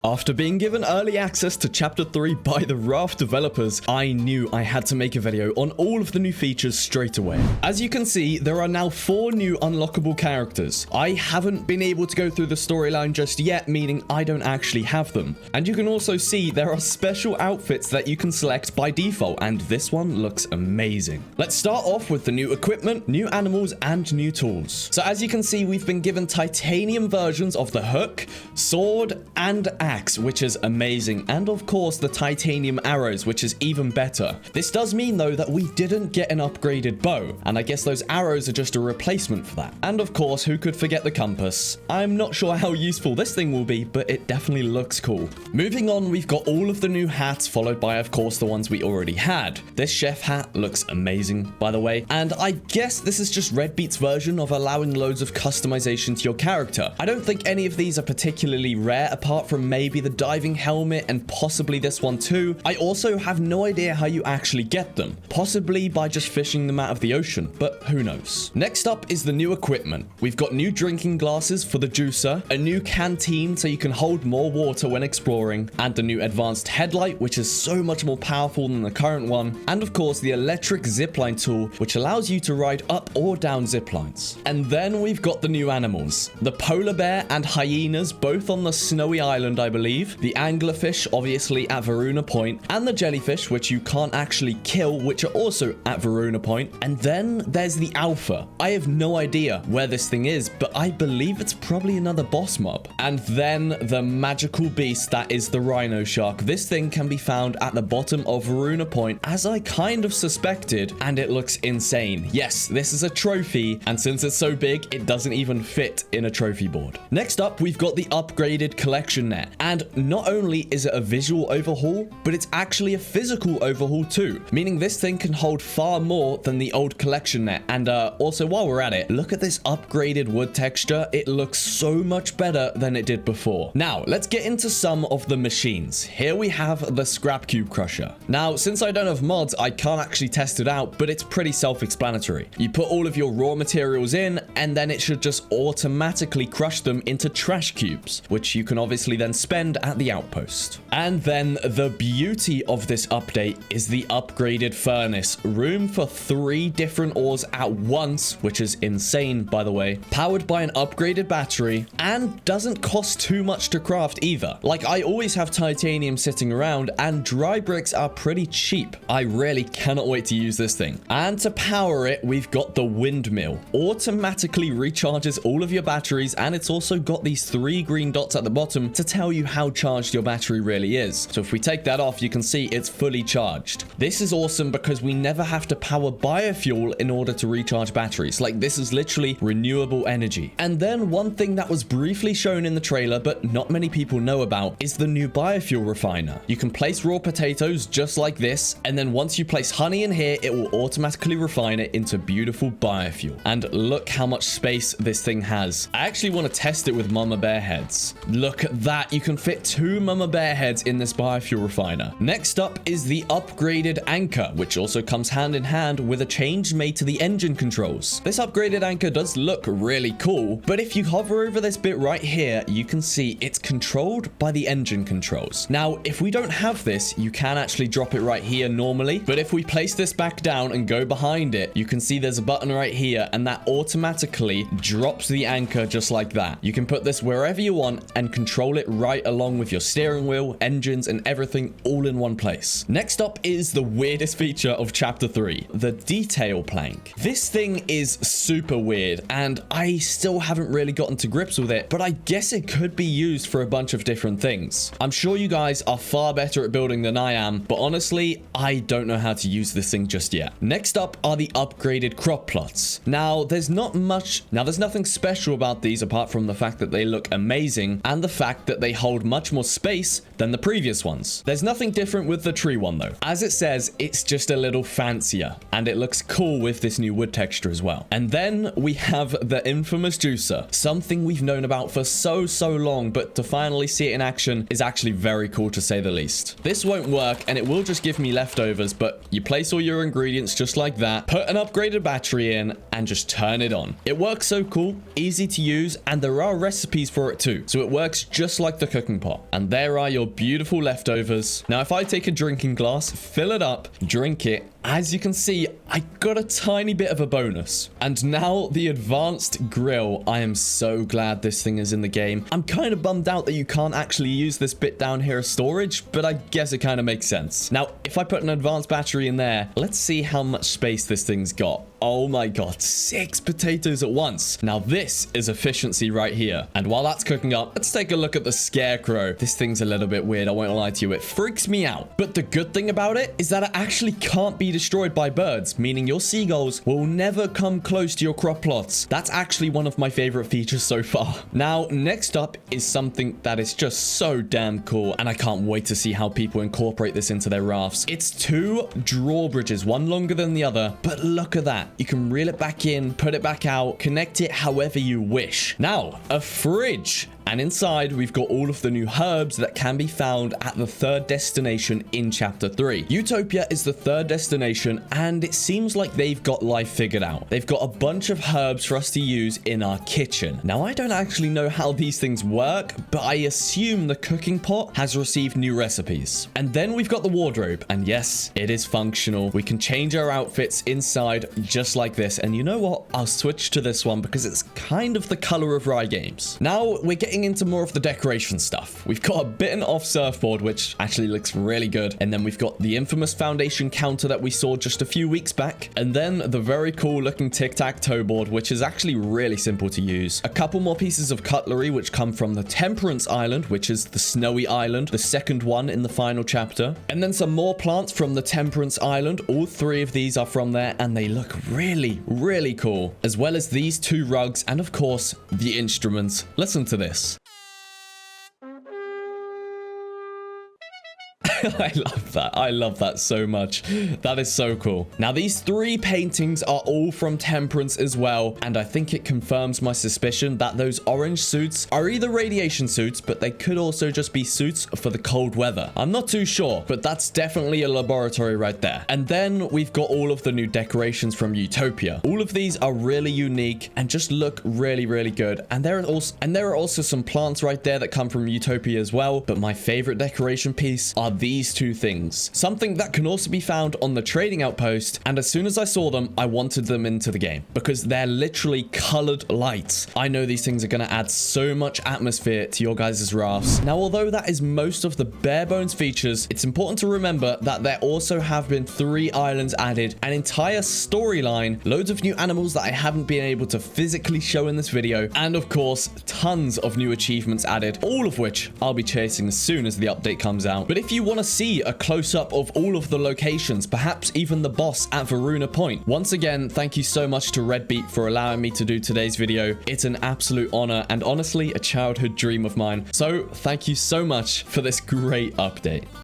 After being given early access to Chapter 3 by the Raft developers, I knew I had to make a video on all of the new features straight away. As you can see, there are now 4 new unlockable characters. I haven't been able to go through the storyline just yet, meaning I don't actually have them. And you can also see there are special outfits that you can select by default, and this one looks amazing. Let's start off with the new equipment, new animals, and new tools. So as you can see, we've been given titanium versions of the hook, sword, and axe, which is amazing, and of course the titanium arrows, which is even better. This does mean though that we didn't get an upgraded bow, and I guess those arrows are just a replacement for that. And of course, who could forget the compass? I'm not sure how useful this thing will be, but it definitely looks cool. Moving on, we've got all of the new hats, followed by of course the ones we already had. This chef hat looks amazing, by the way, and I guess this is just Redbeet's version of allowing loads of customization to your character. I don't think any of these are particularly rare, apart from maybe the diving helmet and possibly this one too. I also have no idea how you actually get them, possibly by just fishing them out of the ocean, but who knows. Next up is the new equipment. We've got new drinking glasses for the juicer, a new canteen so you can hold more water when exploring, and the new advanced headlight, which is so much more powerful than the current one, and of course the electric zipline tool, which allows you to ride up or down ziplines. And then we've got the new animals, the polar bear and hyenas, both on the snowy island, I believe, the anglerfish obviously at Varuna Point, and the jellyfish, which you can't actually kill, which are also at Varuna Point. And then there's the alpha. I have no idea where this thing is, but I believe it's probably another boss mob. And then the magical beast that is the rhino shark. This thing can be found at the bottom of Varuna Point, as I kind of suspected, and it looks insane. Yes, this is a trophy, and since it's so big, it doesn't even fit in a trophy board. Next up, we've got the upgraded collection net, and not only is it a visual overhaul, but it's actually a physical overhaul too, meaning this thing can hold far more than the old collection net. And also, while we're at it, look at this upgraded wood texture. It looks so much better than it did before. Now, let's get into some of the machines. Here we have the scrap cube crusher. Now, since I don't have mods, I can't actually test it out, but it's pretty self-explanatory. You put all of your raw materials in, and then it should just automatically crush them into trash cubes, which you can obviously then spend at the outpost. And then the beauty of this update is the upgraded furnace. Room for 3 different ores at once, which is insane, by the way. Powered by an upgraded battery, and doesn't cost too much to craft either. Like, I always have titanium sitting around, and dry bricks are pretty cheap. I really cannot wait to use this thing. And to power it, we've got the Windmill. Automatically recharges all of your batteries, and it's also got these 3 green dots at the bottom to tell you how charged your battery really is. So if we take that off, you can see it's fully charged. This is awesome because we never have to power biofuel in order to recharge batteries. Like, this is literally renewable energy. And then one thing that was briefly shown in the trailer but not many people know about is the new biofuel refiner. You can place raw potatoes just like this, and then once you place honey in here, it will automatically refine it into beautiful biofuel. And look how much space this thing has. I actually want to test it with mama bear heads. Look at that. You can fit 2 mama bear heads in this biofuel refiner. Next up is the upgraded anchor, which also comes hand in hand with a change made to the engine controls. This upgraded anchor does look really cool, but if you hover over this bit right here, you can see it's controlled by the engine controls. Now, if we don't have this, you can actually drop it right here normally, but if we place this back down and go behind it, you can see there's a button right here, and that automatically drops the anchor just like that. You can put this wherever you want and control it right along with your steering wheel, engines, and everything all in one place. Next up is the weirdest feature of Chapter 3, the detail plank. This thing is super weird, and I still haven't really gotten to grips with it, but I guess it could be used for a bunch of different things. I'm sure you guys are far better at building than I am, but honestly, I don't know how to use this thing just yet. Next up are the upgraded crop plots. Now, there's nothing special about these apart from the fact that they look amazing and the fact that they hold much more space than the previous ones. There's nothing different with the tree one though. As it says, it's just a little fancier, and it looks cool with this new wood texture as well. And then we have the infamous juicer, something we've known about for so long, but to finally see it in action is actually very cool to say the least. This won't work, and it will just give me leftovers, but you place all your ingredients just like that, put an upgraded battery in, and just turn it on. It works so cool, easy to use, and there are recipes for it too, so it works just like the cooking pot. And there are your beautiful leftovers. Now, if I take a drinking glass, fill it up, drink it, as you can see, I got a tiny bit of a bonus. And now the advanced grill. I am so glad this thing is in the game. I'm kind of bummed out that you can't actually use this bit down here as storage, but I guess it kind of makes sense. Now, if I put an advanced battery in there, let's see how much space this thing's got. Oh my god, 6 potatoes at once. Now this is efficiency right here. And while that's cooking up, let's take a look at the Scarecrow. This thing's a little bit weird, I won't lie to you. It freaks me out. But the good thing about it is that it actually can't be destroyed by birds, meaning your seagulls will never come close to your crop plots. That's actually one of my favorite features so far. Now, next up is something that is just so damn cool, and I can't wait to see how people incorporate this into their rafts. It's 2 drawbridges, one longer than the other, but look at that. You can reel it back in, put it back out, connect it however you wish. Now, a fridge. And inside, we've got all of the new herbs that can be found at the 3rd destination in Chapter 3. Utopia is the 3rd destination, and it seems like they've got life figured out. They've got a bunch of herbs for us to use in our kitchen. Now, I don't actually know how these things work, but I assume the cooking pot has received new recipes. And then we've got the wardrobe, and yes, it is functional. We can change our outfits inside just like this. And you know what? I'll switch to this one because it's kind of the color of Rye Games. Now, we're getting into more of the decoration stuff. We've got a bitten off surfboard, which actually looks really good. And then we've got the infamous foundation counter that we saw just a few weeks back. And then the very cool looking tic-tac-toe board, which is actually really simple to use. A couple more pieces of cutlery, which come from the Temperance Island, which is the snowy island, the 2nd one in the final chapter. And then some more plants from the Temperance Island. All 3 of these are from there, and they look really, really cool. As well as these 2 rugs, and of course, the instruments. Listen to this. I love that. I love that so much. That is so cool. Now, these 3 paintings are all from Temperance as well, and I think it confirms my suspicion that those orange suits are either radiation suits, but they could also just be suits for the cold weather. I'm not too sure, but that's definitely a laboratory right there. And then we've got all of the new decorations from Utopia. All of these are really unique and just look really, really good. And there are also some plants right there that come from Utopia as well, but my favorite decoration piece are these 2 things. Something that can also be found on the trading outpost, and as soon as I saw them, I wanted them into the game because they're literally colored lights. I know these things are going to add so much atmosphere to your guys' rafts. Now, although that is most of the bare bones features, it's important to remember that there also have been 3 islands added, an entire storyline, loads of new animals that I haven't been able to physically show in this video, and of course, tons of new achievements added, all of which I'll be chasing as soon as the update comes out. But if you want to see a close-up of all of the locations, perhaps even the boss at Varuna Point, once again, thank you so much to Redbeet for allowing me to do today's video. It's an absolute honor and honestly a childhood dream of mine. So thank you so much for this great update.